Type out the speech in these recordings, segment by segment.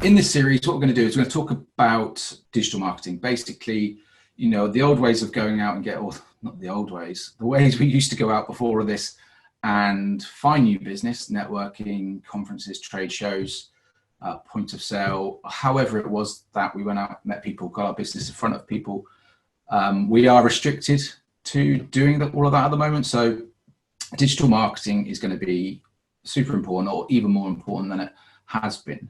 in this series, what we're going to do is we're going to talk about digital marketing. Basically, the old ways of going out and not the old ways, the ways we used to go out before all of this and find new business, networking, conferences, trade shows, point of sale, however it was that we went out, met people, got our business in front of people. We are restricted to doing all of that at the moment. So digital marketing is going to be super important, or even more important than it has been.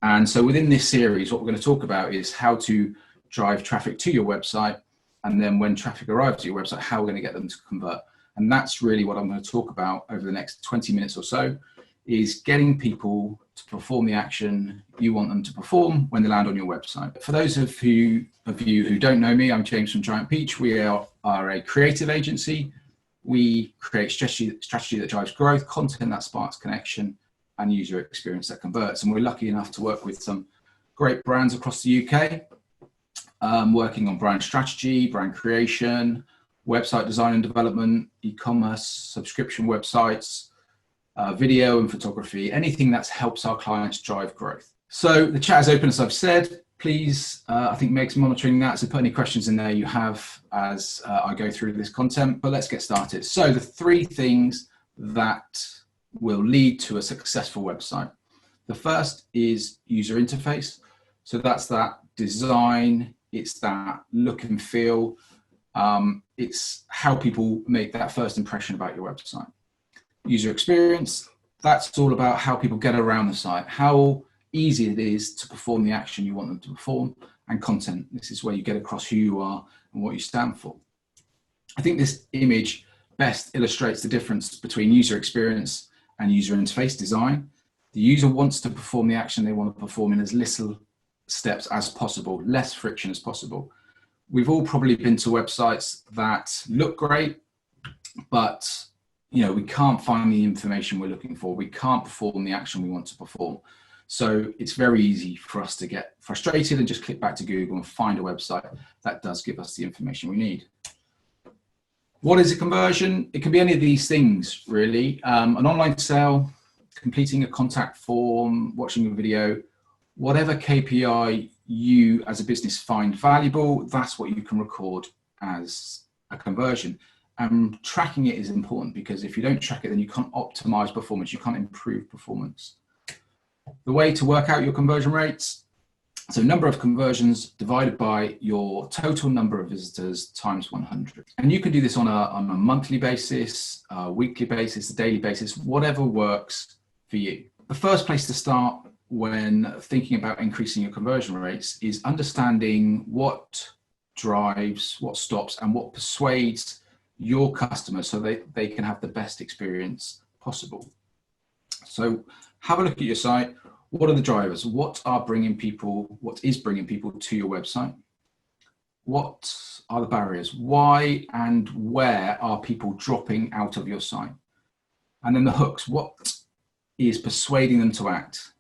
And so within this series, what we're going to talk about is how to drive traffic to your website. And then when traffic arrives at your website, how we're going to get them to convert. And that's really what I'm going to talk about over the next 20 minutes or so, is getting people to perform the action you want them to perform when they land on your website. For those of you who don't know me, I'm James from Giant Peach. We are a creative agency. We create strategy that drives growth, content that sparks connection, and user experience that converts. And we're lucky enough to work with some great brands across the UK, working on brand strategy, brand creation, website design and development, e-commerce, subscription websites, video and photography, anything that helps our clients drive growth. So the chat is open, as I've said. Please, I think Meg's monitoring that, so put any questions in there you have as I go through this content, but let's get started. So the 3 things that will lead to a successful website. The first is user interface. So that's that design, it's that look and feel, it's how people make that first impression about your website. User experience, that's all about how people get around the site, how easy it is to perform the action you want them to perform. And content, this is where you get across who you are and what you stand for. I think this image best illustrates the difference between user experience and user interface design. The user wants to perform the action they want to perform in as little steps as possible, less friction as possible. We've all probably been to websites that look great, but we can't find the information we're looking for. We can't perform the action we want to perform. So it's very easy for us to get frustrated and just click back to Google and find a website that does give us the information we need. What is a conversion? It can be any of these things, really. An online sale, completing a contact form, watching a video, whatever KPI you as a business find valuable, that's what you can record as a conversion. And tracking it is important, because if you don't track it, then you can't optimize performance, you can't improve performance. The way to work out your conversion rates, so number of conversions divided by your total number of visitors times 100. And you can do this on a monthly basis, a weekly basis, a daily basis, whatever works for you. The first place to start when thinking about increasing your conversion rates is understanding what drives, what stops, and what persuades your customers so they can have the best experience possible. So have a look at your site. What are the drivers? What is bringing people to your website? What are the barriers? Why and where are people dropping out of your site? And then the hooks, what is persuading them to act?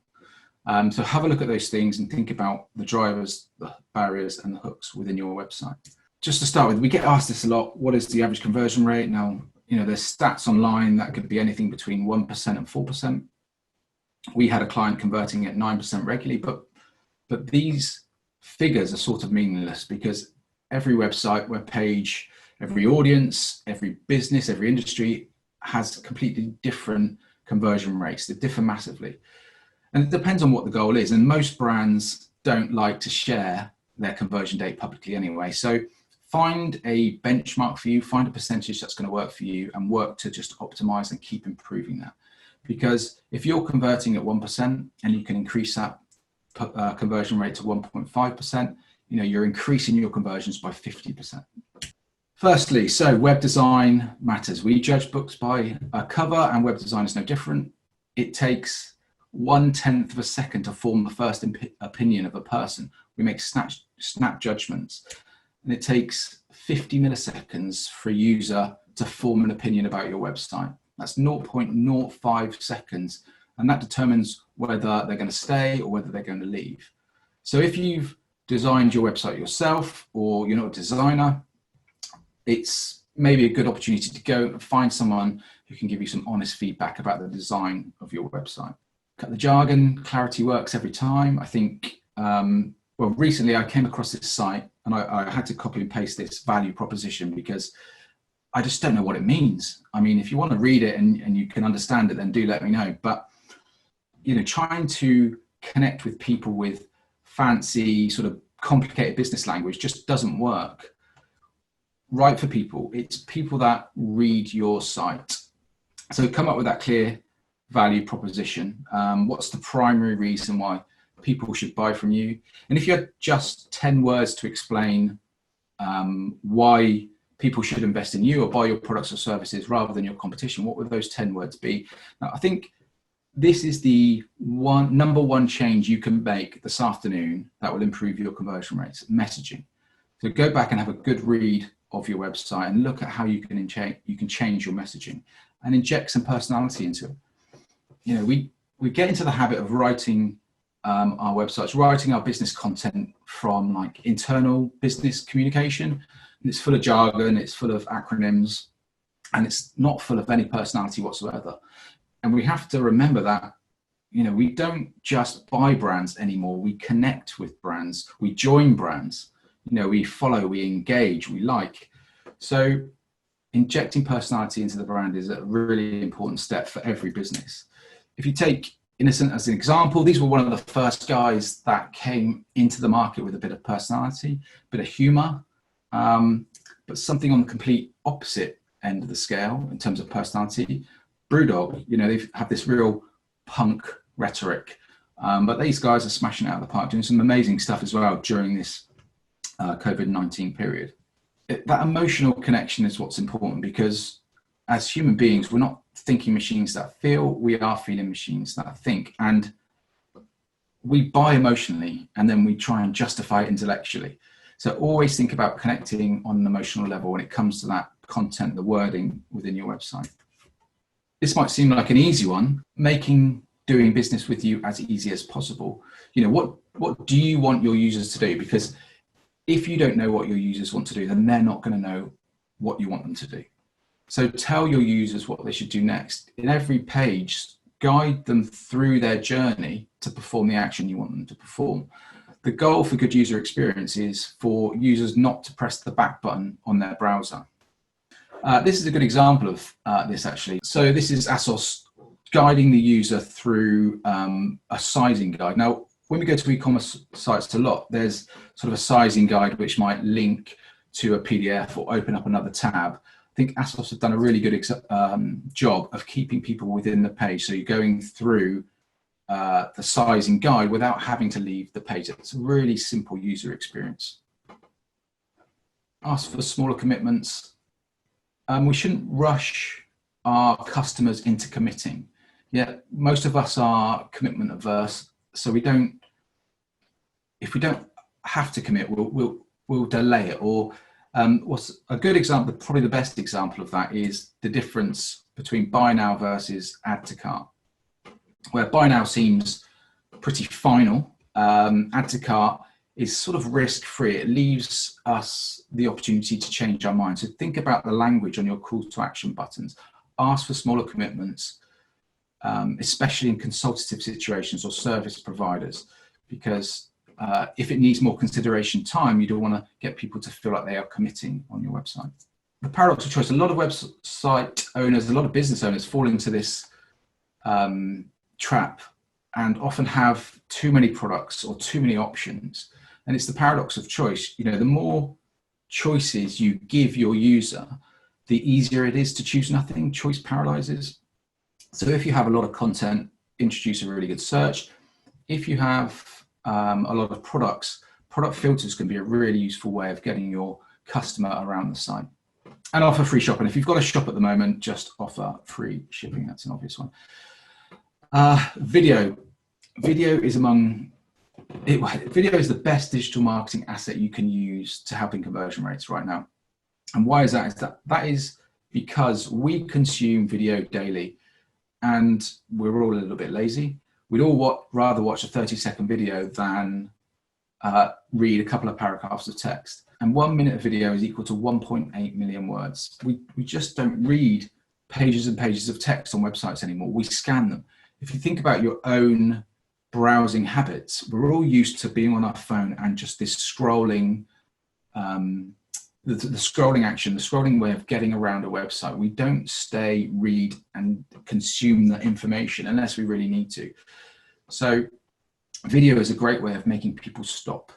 So have a look at those things and think about the drivers, the barriers, and the hooks within your website. Just to start with, we get asked this a lot. What is the average conversion rate? Now, there's stats online that could be anything between 1% and 4%. We had a client converting at 9% regularly, but these figures are sort of meaningless, because every website, web page, every audience, every business, every industry has completely different conversion rates that differ massively. And it depends on what the goal is. And most brands don't like to share their conversion date publicly anyway. So find a benchmark for you, find a percentage that's going to work for you, and work to just optimize and keep improving that. Because if you're converting at 1% and you can increase that conversion rate to 1.5%, you're increasing your conversions by 50%. Firstly, so web design matters. We judge books by a cover, and web design is no different. It takes 1/10 of a second to form the first opinion of a person. We make snap judgments, and it takes 50 milliseconds for a user to form an opinion about your website. That's 0.05 seconds, and that determines whether they're going to stay or whether they're going to leave. So if you've designed your website yourself, or you're not a designer, it's maybe a good opportunity to go and find someone who can give you some honest feedback about the design of your website. Cut the jargon, clarity works every time. I think, well, recently I came across this site and I had to copy and paste this value proposition because I just don't know what it means. I mean, if you want to read it and you can understand it, then do let me know. But, you know, trying to connect with people with fancy sort of complicated business language just doesn't work. Write for people. It's people that read your site. So come up with that clear value proposition. What's the primary reason why people should buy from you? And if you had just 10 words to explain why people should invest in you or buy your products or services rather than your competition, what would those 10 words be? Now, I think this is the number one change you can make this afternoon that will improve your conversion rates: messaging. So go back and have a good read of your website and look at how you can change your messaging and inject some personality into it. You know, we get into the habit of writing our websites, writing our business content from like internal business communication. And it's full of jargon, it's full of acronyms, and it's not full of any personality whatsoever. And we have to remember that, you know, we don't just buy brands anymore. We connect with brands, we join brands, you know, we follow, we engage, we like. So injecting personality into the brand is a really important step for every business. If you take Innocent as an example, these were one of the first guys that came into the market with a bit of personality, a bit of humor, but something on the complete opposite end of the scale in terms of personality. Brewdog, you know, they have this real punk rhetoric, but these guys are smashing it out of the park, doing some amazing stuff as well during this COVID-19 period. That emotional connection is what's important, because as human beings, we're not thinking machines that feel, we are feeling machines that think. And we buy emotionally and then we try and justify it intellectually. So always think about connecting on an emotional level when it comes to that content, the wording within your website. This might seem like an easy one, making doing business with you as easy as possible. You know, what do you want your users to do? Because if you don't know what your users want to do, then they're not going to know what you want them to do. So tell your users what they should do next. In every page, guide them through their journey to perform the action you want them to perform. The goal for good user experience is for users not to press the back button on their browser. This is a good example of this, actually. So this is ASOS guiding the user through a sizing guide. Now, when we go to e-commerce sites a lot, there's sort of a sizing guide which might link to a PDF or open up another tab. I think ASOS have done a really good job of keeping people within the page. So you're going through the sizing guide without having to leave the page. It's a really simple user experience. Ask for smaller commitments. We shouldn't rush our customers into committing. Yeah, most of us are commitment averse, so if we don't have to commit, we'll delay it. Or what's a good example, probably the best example of that, is the difference between buy now versus add to cart. Where buy now seems pretty final, add to cart is sort of risk-free. It leaves us the opportunity to change our mind. So think about the language on your call to action buttons. Ask for smaller commitments, especially in consultative situations or service providers, because if it needs more consideration time, you don't want to get people to feel like they are committing on your website. The paradox of choice. A lot of website owners, a lot of business owners fall into this trap and often have too many products or too many options. And it's the paradox of choice. You know, the more choices you give your user, the easier it is to choose nothing. Choice paralyzes. So if you have a lot of content, introduce a really good search. If you have a lot of products, product filters can be a really useful way of getting your customer around the site. And offer free shopping. If you've got a shop at the moment, just offer free shipping. That's an obvious one. Video is the best digital marketing asset you can use to helping conversion rates right now. And why is that? That is because we consume video daily and we're all a little bit lazy. We'd all rather watch a 30-second video than read a couple of paragraphs of text. And 1 minute of video is equal to 1.8 million words. We just don't read pages and pages of text on websites anymore. We scan them. if you think about your own browsing habits, we're all used to being on our phone and just this scrolling, the scrolling action, the scrolling way of getting around a website. We don't stay, read, and consume the information unless we really need to. So video is a great way of making people stop.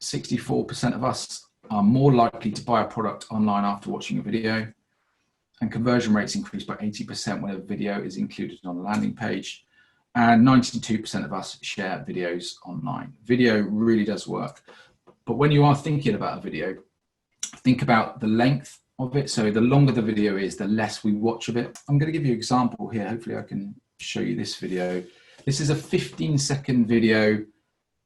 64% of us are more likely to buy a product online after watching a video, and conversion rates increase by 80% when a video is included on a landing page, and 92% of us share videos online. Video really does work. But when you are thinking about a video, think about the length of it. So the longer the video is, the less we watch of it. I'm going to give you an example here. Hopefully I can show you this video. This is a 15-second video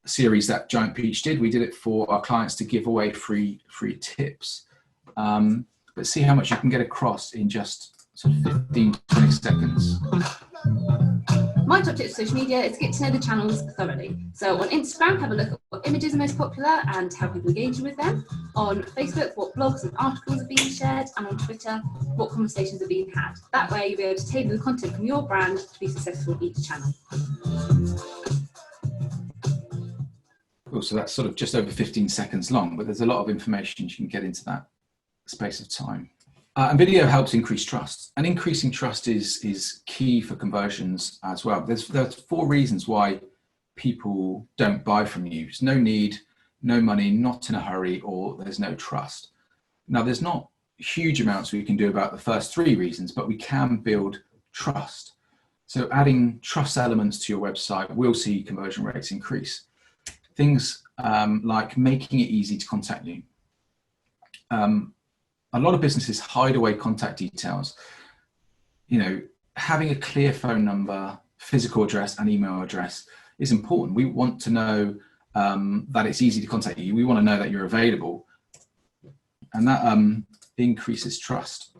series that Giant Peach did. We did it for our clients to give away free tips. But see how much you can get across in just sort of 15, 20 seconds. My top tip for social media is to get to know the channels thoroughly. So on Instagram, have a look at what images are most popular and how people engage with them. On Facebook, what blogs and articles are being shared. And on Twitter, what conversations are being had. That way you'll be able to tailor the content from your brand to be successful in each channel. Cool, so that's sort of just over 15 seconds long, but there's a lot of information you can get into that space of time. And video helps increase trust, and increasing trust is key for conversions as well. There's 4 reasons why people don't buy from you. There's no need, no money, not in a hurry, or there's no trust. Now, there's not huge amounts we can do about the first 3 reasons, but we can build trust. So adding trust elements to your website will see conversion rates increase. Things like making it easy to contact you. A lot of businesses hide away contact details. You know, having a clear phone number, physical address, and email address is important. We want to know that it's easy to contact you. We want to know that you're available, and that increases trust.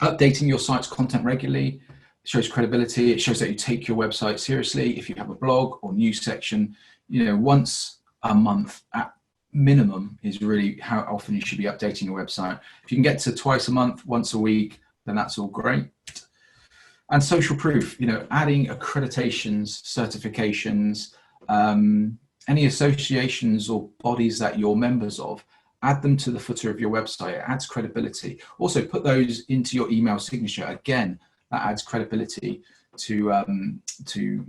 Updating your site's content regularly shows credibility. It shows that you take your website seriously. If you have a blog or news section, you know, once a month at minimum is really how often you should be updating your website. If you can get to twice a month, once a week, then that's all great. And social proof, you know, adding accreditations, certifications, any associations or bodies that you're members of, add them to the footer of your website. It adds credibility. Also put those into your email signature. Again, that adds credibility to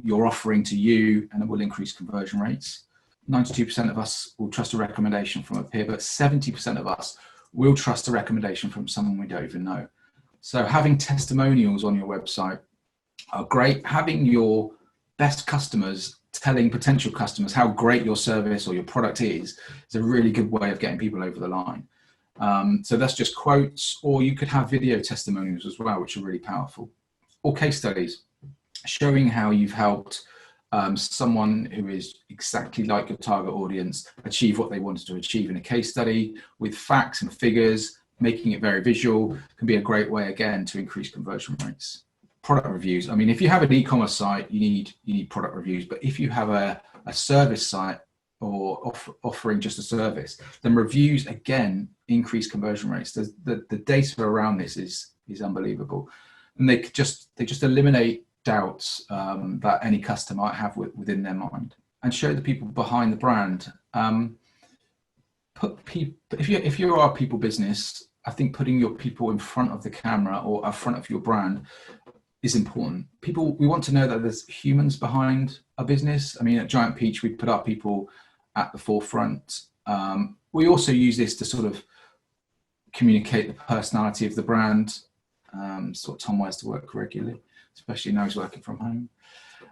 your offering to you, and it will increase conversion rates. 92% of us will trust a recommendation from a peer, but 70% of us will trust a recommendation from someone we don't even know. So having testimonials on your website are great. Having your best customers telling potential customers how great your service or your product is a really good way of getting people over the line. So that's just quotes, or you could have video testimonials as well, which are really powerful. Or case studies, showing how you've helped someone who is exactly like your target audience achieve what they wanted to achieve in a case study with facts and figures. Making it very visual can be a great way, again, to increase conversion rates. Product reviews. I mean, if you have an e-commerce site, you need product reviews. But if you have a service site or offering just a service, then reviews, again, increase conversion rates. The data around this is unbelievable. And they just eliminate doubts that any customer might have within their mind, and show the people behind the brand. If you are a people business, I think putting your people in front of the camera or in front of your brand is important. We want to know that there's humans behind a business. I mean, at Giant Peach, we put our people at the forefront. We also use this to sort of communicate the personality of the brand. Sort of Tom wears to work regularly, especially now he's working from home.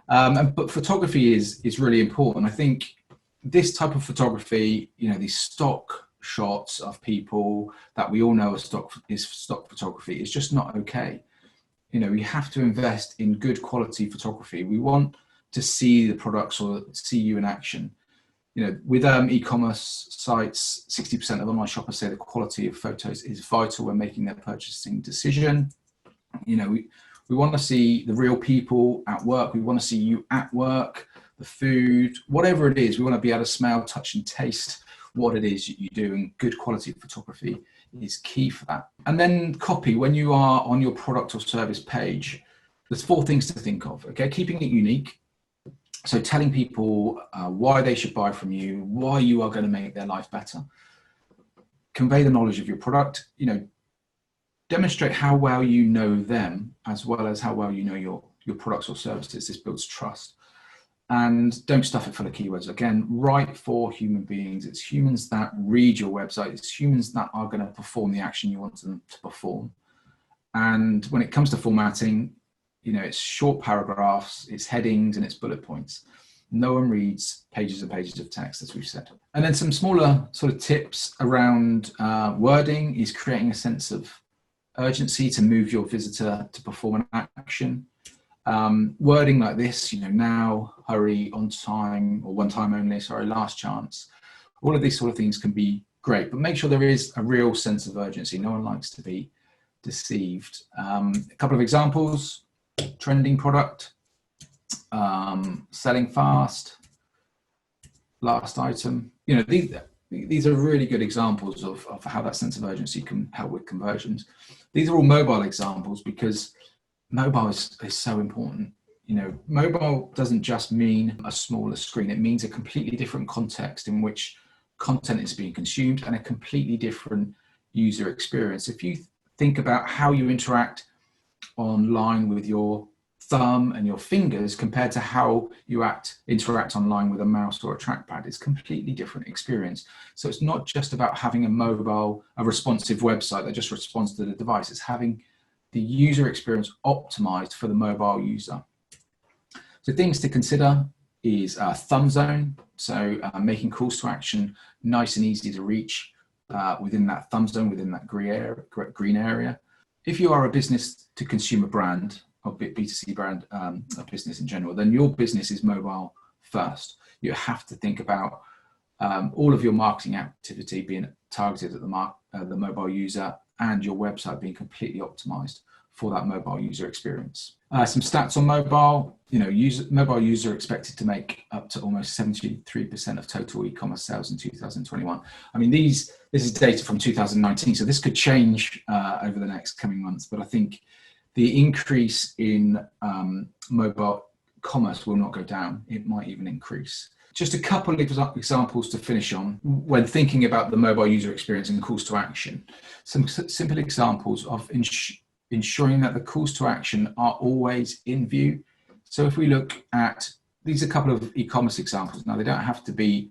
But photography is really important. I think this type of photography, you know, these stock shots of people that we all know is stock photography, is just not okay. You know, we have to invest in good quality photography. We want to see the products or see you in action. You know, with e-commerce sites, 60% of online shoppers say the quality of photos is vital when making their purchasing decision. You know, we want to see the real people at work. We want to see you at work, the food, whatever it is. We want to be able to smell, touch, and taste what it is you do, and good quality photography is key for that. And then copy. When you are on your product or service page, there's 4 things to think of. Okay, keeping it unique. So telling people why they should buy from you, why you are going to make their life better. Convey the knowledge of your product. Demonstrate how well you know them, as well as how well you know your products or services. This builds trust. And don't stuff it full of keywords. Again, write for human beings. It's humans that read your website. It's humans that are going to perform the action you want them to perform. And when it comes to formatting, it's short paragraphs, it's headings, and it's bullet points. No one reads pages and pages of text, as we've said. And then some smaller sort of tips around wording is creating a sense of urgency to move your visitor to perform an action. Wording like this, now, hurry, on time, or one time only, last chance. All of these sort of things can be great, but make sure there is a real sense of urgency. No one likes to be deceived. A couple of examples: trending product, selling fast, last item. These are really good examples of how that sense of urgency can help with conversions. These are all mobile examples because mobile is so important. Mobile doesn't just mean a smaller screen. It means a completely different context in which content is being consumed and a completely different user experience. If you think about how you interact online with your thumb and your fingers compared to how you interact online with a mouse or a trackpad, it's a completely different experience. So it's not just about having a responsive website that just responds to the device. It's having the user experience optimized for the mobile user. So things to consider is thumb zone. So making calls to action nice and easy to reach within that thumb zone, within that green area. If you are a business to consumer brand, or B2C brand, a business in general, then your business is mobile first. You have to think about all of your marketing activity being targeted at the mobile user, and your website being completely optimized for that mobile user experience. Some stats on mobile. Mobile user expected to make up to almost 73% of total e-commerce sales in 2021. I mean, this is data from 2019, so this could change over the next coming months. But I think the increase in mobile commerce will not go down. It might even increase. Just a couple of examples to finish on when thinking about the mobile user experience and calls to action. Some simple examples of ensuring that the calls to action are always in view. So if we look at these, a couple of e-commerce examples. Now, they don't have to be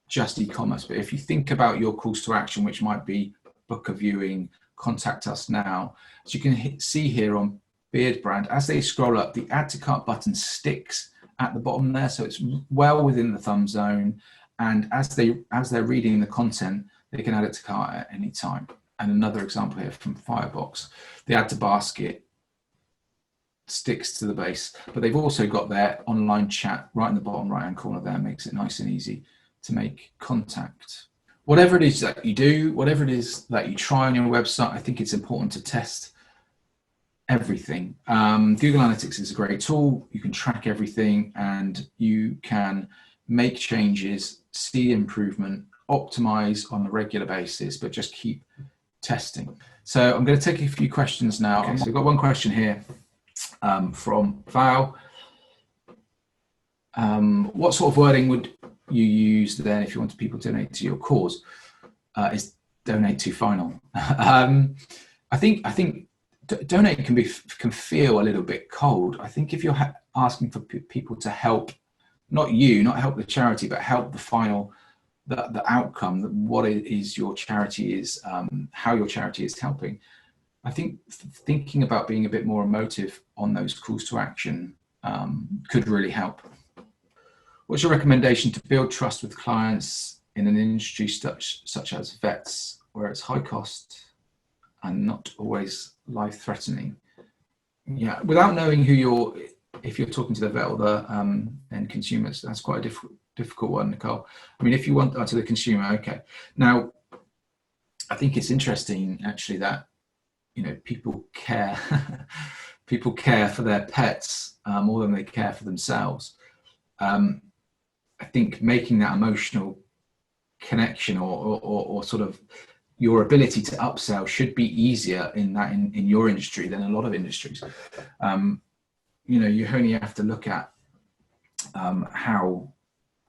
just e-commerce, but if you think about your calls to action, which might be book a viewing, contact us now. As you can see here on Beard Brand, as they scroll up, the add to cart button sticks at the bottom there, so it's well within the thumb zone, and as they're reading the content, they can add it to cart at any time. And another example here from Firebox, the add to basket sticks to the base, but they've also got their online chat right in the bottom right hand corner there. Makes it nice and easy to make contact. Whatever it is that you do, whatever it is that you try on your website, I think it's important to test everything. Google Analytics is a great tool. You can track everything and you can make changes, see improvement, optimize on a regular basis, but just keep testing. So I'm going to take a few questions now. Okay, so we've got one question here from Val. What sort of wording would you use then if you wanted people to donate to your cause? Is donate to final. I think donate can feel a little bit cold. I think if you're asking for people to help, not help the charity, but help the final, the outcome, what it is your charity is, how your charity is helping. I think thinking about being a bit more emotive on those calls to action could really help. What's your recommendation to build trust with clients in an industry such as vets, where it's high cost and not always life-threatening? Yeah, without knowing if you're talking to the vet or the end consumers, that's quite a difficult one, Nicole. I mean, if you want to the consumer, okay. Now, I think it's interesting actually that people care people care for their pets more than they care for themselves. I think making that emotional connection or sort of your ability to upsell should be easier in your industry than a lot of industries. you only have to look at how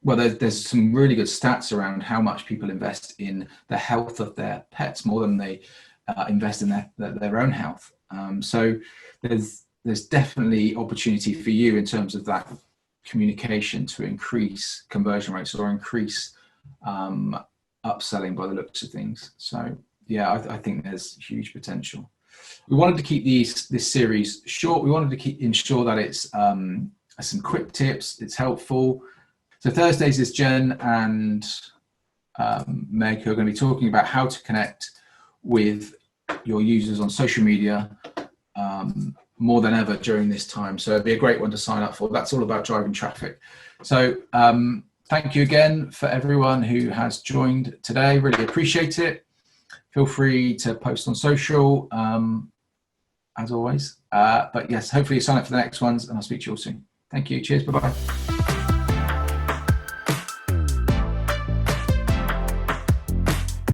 well there's some really good stats around how much people invest in the health of their pets more than they invest in their own health. So there's definitely opportunity for you in terms of that communication to increase conversion rates or increase upselling by the looks of things. So yeah, I think there's huge potential. We wanted to keep this series short. We wanted to ensure that it's some quick tips, it's helpful. So Thursdays is Jen and Meg who are going to be talking about how to connect with your users on social media more than ever during this time. So it'd be a great one to sign up for. That's all about driving traffic. So thank you again for everyone who has joined today. Really appreciate it. Feel free to post on social as always. But yes, hopefully you sign up for the next ones and I'll speak to you all soon. Thank you. Cheers. Bye-bye.